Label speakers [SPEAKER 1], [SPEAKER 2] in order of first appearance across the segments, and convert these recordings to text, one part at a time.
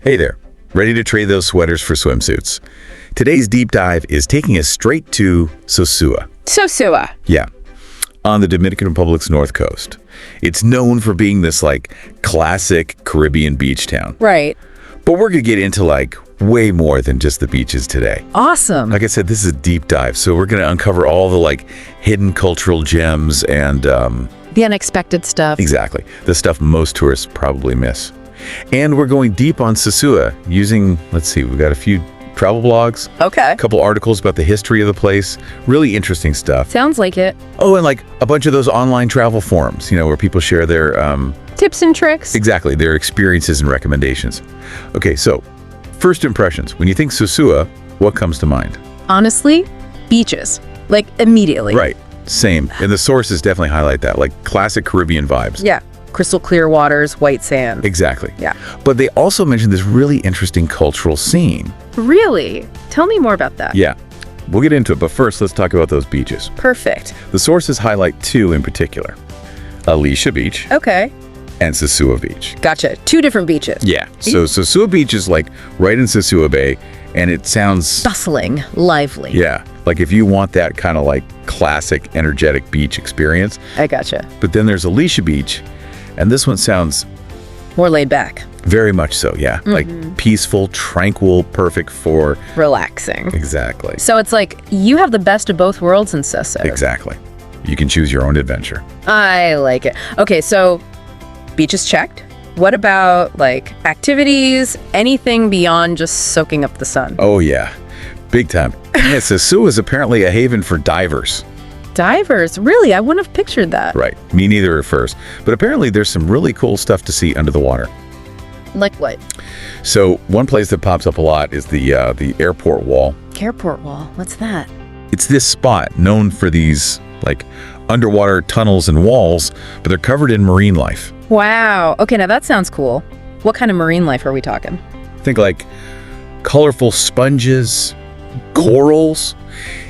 [SPEAKER 1] Hey there, ready to trade those sweaters for swimsuits? Today's deep dive is taking us straight to Sosúa.
[SPEAKER 2] Sosúa.
[SPEAKER 1] Yeah, on the Dominican Republic's north coast. It's known for being this classic Caribbean beach town.
[SPEAKER 2] Right.
[SPEAKER 1] But we're gonna get into way more than just the beaches today.
[SPEAKER 2] Awesome.
[SPEAKER 1] Like I said, this is a deep dive, so we're gonna uncover all the hidden cultural gems and
[SPEAKER 2] The unexpected stuff.
[SPEAKER 1] exactly, the stuff most tourists probably miss. And we're going deep on Sosúa using, we've got a few travel blogs,
[SPEAKER 2] Okay.
[SPEAKER 1] a couple articles about the history of the place, really interesting stuff.
[SPEAKER 2] Sounds like it.
[SPEAKER 1] Oh, and a bunch of those online travel forums, where people share their,
[SPEAKER 2] Tips and tricks.
[SPEAKER 1] exactly, their experiences and recommendations. Okay, so first impressions. When you think Sosúa, what comes to mind?
[SPEAKER 2] Honestly, beaches. Immediately.
[SPEAKER 1] Right, same. And the sources definitely highlight that, classic Caribbean vibes.
[SPEAKER 2] Yeah. Crystal clear waters, white sand.
[SPEAKER 1] Exactly.
[SPEAKER 2] Yeah.
[SPEAKER 1] But they also mentioned this really interesting cultural scene.
[SPEAKER 2] Really? Tell me more about that.
[SPEAKER 1] Yeah, we'll get into it, but first let's talk about those beaches.
[SPEAKER 2] Perfect.
[SPEAKER 1] The sources highlight two in particular. Alicia Beach
[SPEAKER 2] Okay.
[SPEAKER 1] and Sosúa Beach.
[SPEAKER 2] Gotcha. Two different beaches.
[SPEAKER 1] Yeah, so Sosúa Beach is right in Sosúa Bay, and it sounds,
[SPEAKER 2] Bustling, lively.
[SPEAKER 1] yeah, if you want that kind of classic, energetic beach experience.
[SPEAKER 2] I gotcha.
[SPEAKER 1] But then there's Alicia Beach, and this one sounds
[SPEAKER 2] More laid back.
[SPEAKER 1] very much so, yeah. Peaceful, tranquil, perfect for,
[SPEAKER 2] Relaxing.
[SPEAKER 1] exactly,
[SPEAKER 2] So it's you have the best of both worlds in Sosúa.
[SPEAKER 1] exactly. You can choose your own adventure.
[SPEAKER 2] I like it. Okay, so beaches checked. What about activities? Anything beyond just soaking up the sun?
[SPEAKER 1] Oh yeah, big time. Yeah, Sosúa is apparently a haven for divers.
[SPEAKER 2] Divers? Really? I wouldn't have pictured that.
[SPEAKER 1] Right, me neither at first. But apparently there's some really cool stuff to see under the water.
[SPEAKER 2] Like what?
[SPEAKER 1] So one place that pops up a lot is the airport wall.
[SPEAKER 2] Airport wall. What's that?
[SPEAKER 1] It's this spot known for these underwater tunnels and walls, but they're covered in marine life.
[SPEAKER 2] Wow. Okay, now that sounds cool. What kind of marine life are we talking?
[SPEAKER 1] Think colorful sponges, corals,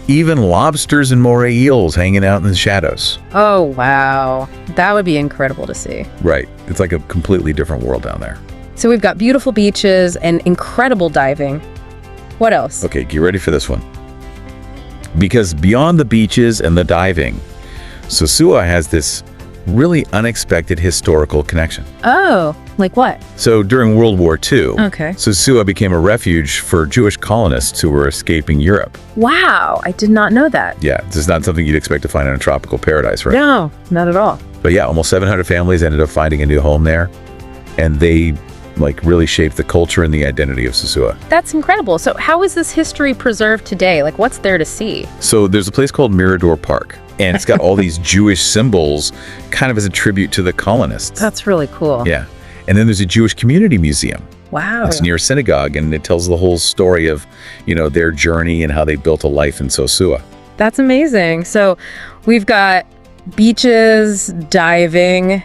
[SPEAKER 1] even lobsters and moray eels hanging out in the shadows.
[SPEAKER 2] Oh, wow. That would be incredible to see.
[SPEAKER 1] Right, it's like a completely different world down there.
[SPEAKER 2] So we've got beautiful beaches and incredible diving. What else?
[SPEAKER 1] Okay, get ready for this one. Because beyond the beaches and the diving, Sosúa has this really unexpected historical connection.
[SPEAKER 2] Oh, like what?
[SPEAKER 1] So during World War II,
[SPEAKER 2] Okay.
[SPEAKER 1] Sosúa became a refuge for Jewish colonists who were escaping Europe.
[SPEAKER 2] Wow, I did not know that.
[SPEAKER 1] Yeah, this is not something you'd expect to find in a tropical paradise, right?
[SPEAKER 2] No, not at all.
[SPEAKER 1] But yeah, almost 700 families ended up finding a new home there, and they really shaped the culture and the identity of Sosúa.
[SPEAKER 2] That's incredible. So how is this history preserved today? What's there to see?
[SPEAKER 1] So there's a place called Mirador Park, and it's got all these Jewish symbols kind of as a tribute to the colonists.
[SPEAKER 2] That's really cool.
[SPEAKER 1] Yeah. And then there's a Jewish community museum.
[SPEAKER 2] Wow.
[SPEAKER 1] It's near a synagogue, and it tells the whole story of, their journey and how they built a life in Sosúa.
[SPEAKER 2] That's amazing. So we've got beaches, diving,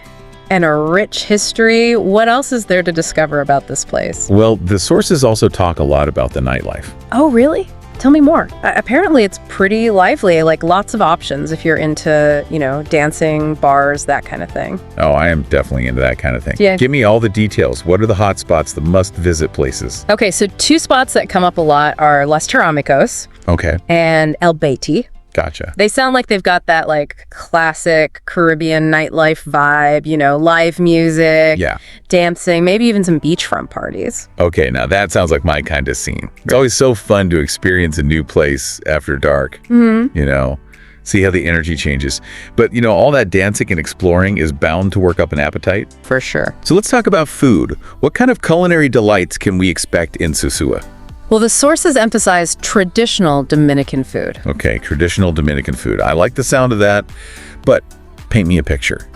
[SPEAKER 2] and a rich history. What else is there to discover about this place?
[SPEAKER 1] Well, the sources also talk a lot about the nightlife.
[SPEAKER 2] Oh, really? Tell me more. Apparently it's pretty lively, lots of options if you're into, dancing, bars, that kind of thing.
[SPEAKER 1] Oh, I am definitely into that kind of thing.
[SPEAKER 2] Yeah.
[SPEAKER 1] Give me all the details. What are the hot spots, the must-visit places?
[SPEAKER 2] Okay, so two spots that come up a lot are Los Ceramicos
[SPEAKER 1] Okay,
[SPEAKER 2] and El Beiti.
[SPEAKER 1] gotcha.
[SPEAKER 2] They sound like they've got that classic Caribbean nightlife vibe, live music,
[SPEAKER 1] Yeah.
[SPEAKER 2] dancing, maybe even some beachfront parties.
[SPEAKER 1] Okay, now that sounds like my kind of scene. It's always so fun to experience a new place after dark, see how the energy changes. But, all that dancing and exploring is bound to work up an appetite.
[SPEAKER 2] For sure.
[SPEAKER 1] So let's talk about food. What kind of culinary delights can we expect in Sosúa?
[SPEAKER 2] Well, the sources emphasize traditional Dominican food.
[SPEAKER 1] Okay, traditional Dominican food. I like the sound of that, but paint me a picture.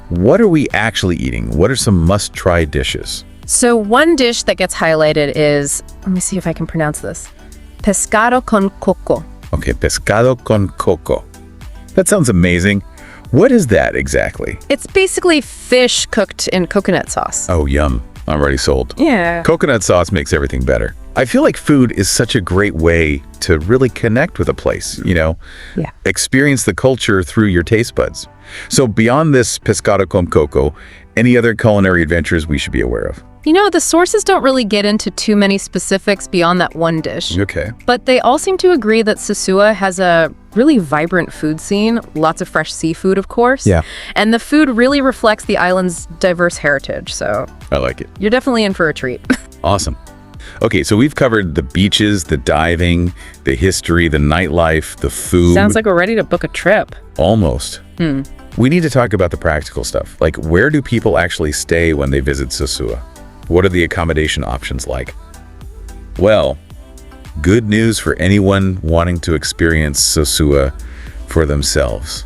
[SPEAKER 1] What are we actually eating? What are some must-try dishes?
[SPEAKER 2] So one dish that gets highlighted is, let me see if I can pronounce this, pescado con coco.
[SPEAKER 1] Okay, pescado con coco. That sounds amazing. What is that exactly?
[SPEAKER 2] It's basically fish cooked in coconut sauce.
[SPEAKER 1] Oh, yum. I'm already sold.
[SPEAKER 2] Yeah.
[SPEAKER 1] Coconut sauce makes everything better. I feel like food is such a great way to really connect with a place,
[SPEAKER 2] Yeah.
[SPEAKER 1] Experience the culture through your taste buds. So beyond this pescado con coco, any other culinary adventures we should be aware of?
[SPEAKER 2] The sources don't really get into too many specifics beyond that one dish.
[SPEAKER 1] Okay.
[SPEAKER 2] But they all seem to agree that Sosúa has a really vibrant food scene, lots of fresh seafood, of course.
[SPEAKER 1] Yeah.
[SPEAKER 2] And the food really reflects the island's diverse heritage, so
[SPEAKER 1] I like it.
[SPEAKER 2] you're definitely in for a treat.
[SPEAKER 1] Awesome. Okay, so we've covered the beaches, the diving, the history, the nightlife, the food.
[SPEAKER 2] Sounds like we're ready to book a trip.
[SPEAKER 1] Almost. We need to talk about the practical stuff. Like, where do people actually stay when they visit Sosúa? What are the accommodation options like? Well, good news for anyone wanting to experience Sosúa for themselves.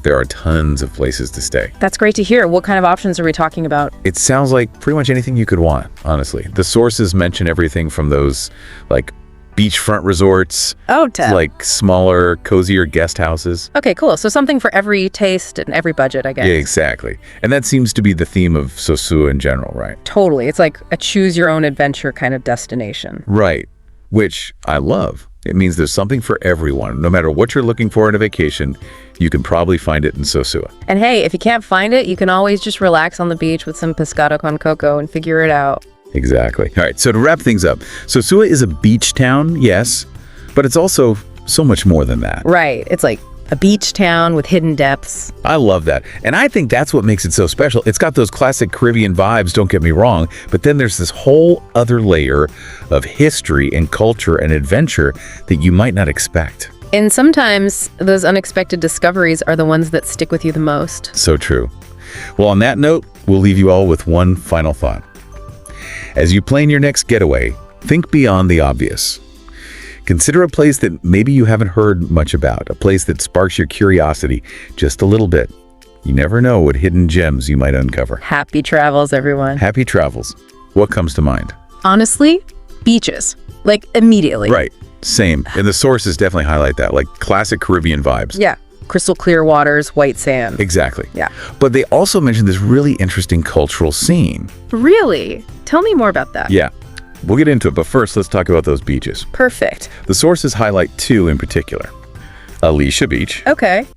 [SPEAKER 1] There are tons of places to stay.
[SPEAKER 2] That's great to hear. What kind of options are we talking about?
[SPEAKER 1] It sounds like pretty much anything you could want, honestly. The sources mention everything from those, like, beachfront resorts, to like smaller, cozier guest houses.
[SPEAKER 2] Okay, cool. So something for every taste and every budget, I guess.
[SPEAKER 1] Yeah, exactly. And that seems to be the theme of Sosúa in general, right?
[SPEAKER 2] Totally. It's like a choose-your-own-adventure kind of destination.
[SPEAKER 1] Right, which I love. It means there's something for everyone. No matter what you're looking for in a vacation, you can probably find it in Sosúa.
[SPEAKER 2] And hey, if you can't find it, you can always just relax on the beach with some pescado con coco and figure it out.
[SPEAKER 1] Exactly. All right, so to wrap things up, Sosúa is a beach town, yes, but it's also so much more than that.
[SPEAKER 2] Right. It's like a beach town with hidden depths.
[SPEAKER 1] I love that. And I think that's what makes it so special. It's got those classic Caribbean vibes, don't get me wrong, but then there's this whole other layer of history and culture and adventure that you might not expect.
[SPEAKER 2] And sometimes those unexpected discoveries are the ones that stick with you the most.
[SPEAKER 1] So true. Well, on that note, we'll leave you all with one final thought. As you plan your next getaway, think beyond the obvious. Consider a place that maybe you haven't heard much about, a place that sparks your curiosity just a little bit. You never know what hidden gems you might uncover.
[SPEAKER 2] Happy travels, everyone.
[SPEAKER 1] Happy travels. What comes to mind?
[SPEAKER 2] Honestly, beaches. Like, immediately.
[SPEAKER 1] Right. Same. And the sources definitely highlight that, like classic Caribbean vibes.
[SPEAKER 2] Yeah. Crystal clear waters, white sand.
[SPEAKER 1] Exactly.
[SPEAKER 2] Yeah.
[SPEAKER 1] But they also mentioned this really interesting cultural scene.
[SPEAKER 2] Really? Tell me more about that.
[SPEAKER 1] Yeah. We'll get into it, but first, let's talk about those beaches.
[SPEAKER 2] Perfect.
[SPEAKER 1] The sources highlight two in particular. Alicia Beach.
[SPEAKER 2] Okay.